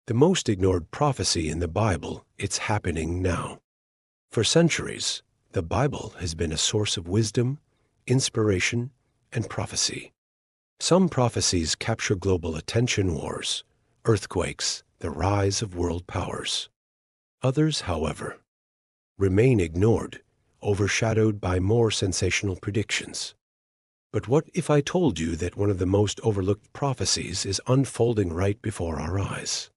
The most ignored prophecy in the Bible, it's happening now. For centuries, the Bible has been a source of wisdom, inspiration, and prophecy. Some prophecies capture global attention wars, earthquakes, the rise of world powers. Others, however, remain ignored, overshadowed by more sensational predictions. But what if I told you that one of the most overlooked prophecies is unfolding right before our eyes?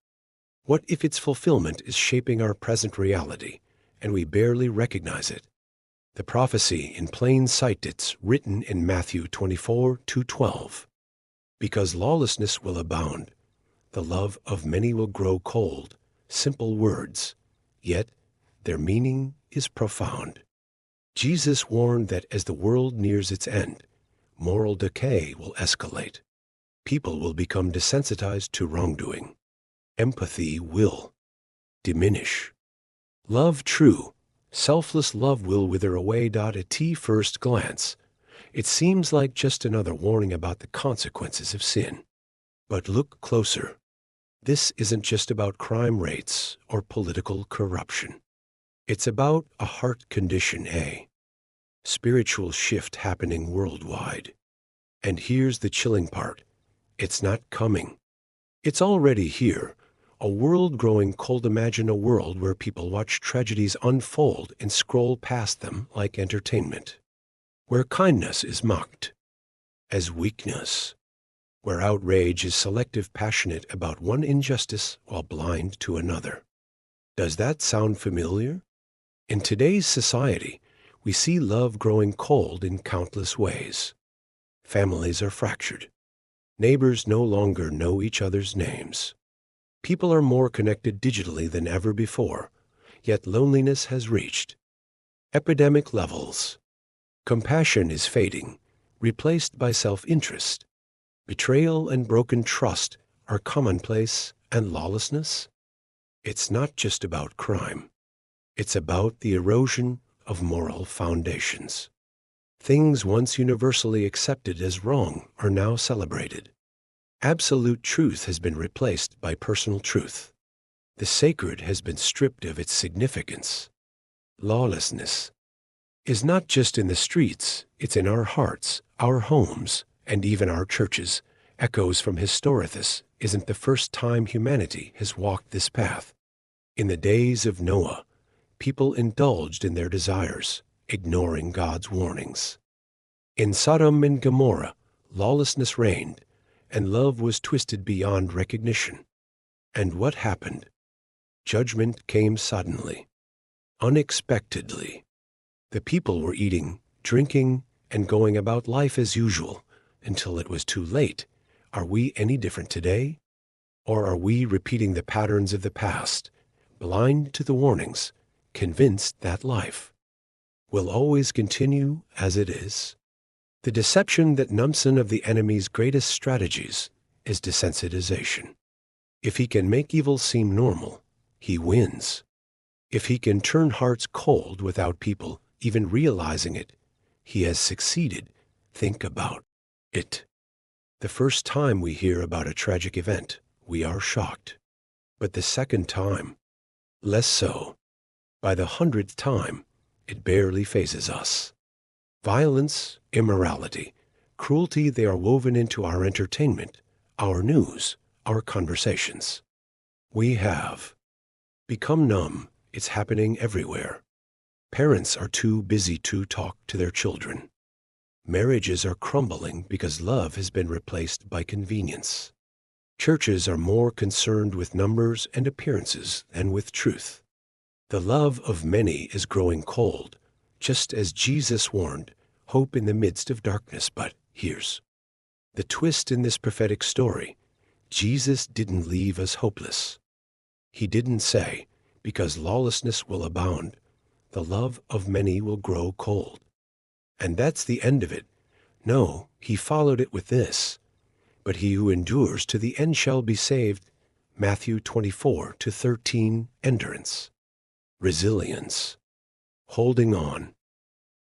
What if its fulfillment is shaping our present reality, and we barely recognize it? The prophecy in plain sight, it's written in Matthew 24:12. Because lawlessness will abound, the love of many will grow cold. Simple words, yet their meaning is profound. Jesus warned that as the world nears its end, moral decay will escalate. People will become desensitized to wrongdoing. Empathy will diminish. Love true, selfless love will wither away. At first glance, it seems like just another warning about the consequences of sin. But look closer. This isn't just about crime rates or political corruption. It's about a heart condition, a spiritual shift happening worldwide. And here's the chilling part. It's not coming. It's already here. A world growing cold. Imagine a world where people watch tragedies unfold and scroll past them like entertainment. Where kindness is mocked as weakness. Where outrage is selective, passionate about one injustice while blind to another. Does that sound familiar? In today's society, we see love growing cold in countless ways. Families are fractured. Neighbors no longer know each other's names. People are more connected digitally than ever before, yet loneliness has reached epidemic levels. Compassion is fading, replaced by self-interest. Betrayal and broken trust are commonplace, and lawlessness? It's not just about crime. It's about the erosion of moral foundations. Things once universally accepted as wrong are now celebrated. Absolute truth has been replaced by personal truth. The sacred has been stripped of its significance. Lawlessness is not just in the streets, it's in our hearts, our homes, and even our churches. Echoes from Historicus isn't the first time humanity has walked this path. In the days of Noah, people indulged in their desires, ignoring God's warnings. In Sodom and Gomorrah, lawlessness reigned, and love was twisted beyond recognition. And what happened? Judgment came suddenly, unexpectedly. The people were eating, drinking, and going about life as usual until it was too late. Are we any different today? Or are we repeating the patterns of the past, blind to the warnings, convinced that life will always continue as it is? The deception that numbs one of the enemy's greatest strategies is desensitization. If he can make evil seem normal, he wins. If he can turn hearts cold without people even realizing it, he has succeeded. Think about it. The first time we hear about a tragic event, we are shocked. But the second time, less so. By the 100th time, it barely phases us. Violence, immorality, cruelty, they are woven into our entertainment, our news, our conversations. We have become numb. It's happening everywhere. Parents are too busy to talk to their children. Marriages are crumbling because love has been replaced by convenience. Churches are more concerned with numbers and appearances than with truth. The love of many is growing cold, just as Jesus warned, hope in the midst of darkness. But here's the twist in this prophetic story. Jesus didn't leave us hopeless. He didn't say, because lawlessness will abound, the love of many will grow cold. And that's the end of it. No, he followed it with this. But he who endures to the end shall be saved. Matthew 24:13. Endurance. Resilience. Holding on.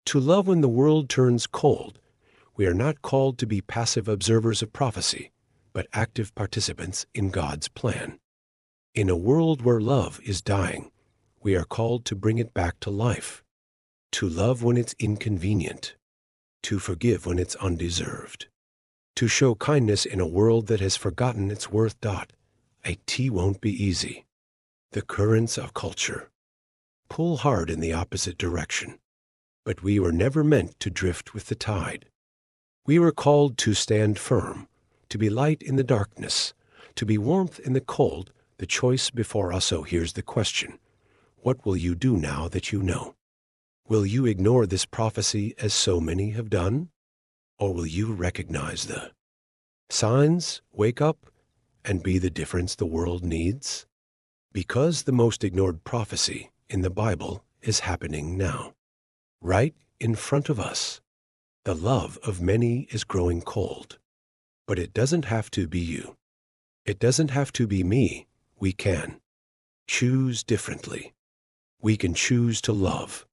To love when the world turns cold. We are not called to be passive observers of prophecy, but active participants in God's plan. In a world where love is dying, we are called to bring it back to life, to love when it's inconvenient, to forgive when it's undeserved, to show kindness in a world that has forgotten its worth. It won't be easy. The currents of culture pull hard in the opposite direction, but we were never meant to drift with the tide. We were called to stand firm, to be light in the darkness, to be warmth in the cold. The choice before us. So here's the question. What will you do now that you know? Will you ignore this prophecy as so many have done? Or will you recognize the signs, wake up, and be the difference the world needs? Because the most ignored prophecy in the Bible is happening now, right in front of us. The love of many is growing cold. But it doesn't have to be you. It doesn't have to be me. We can choose differently. We can choose to love,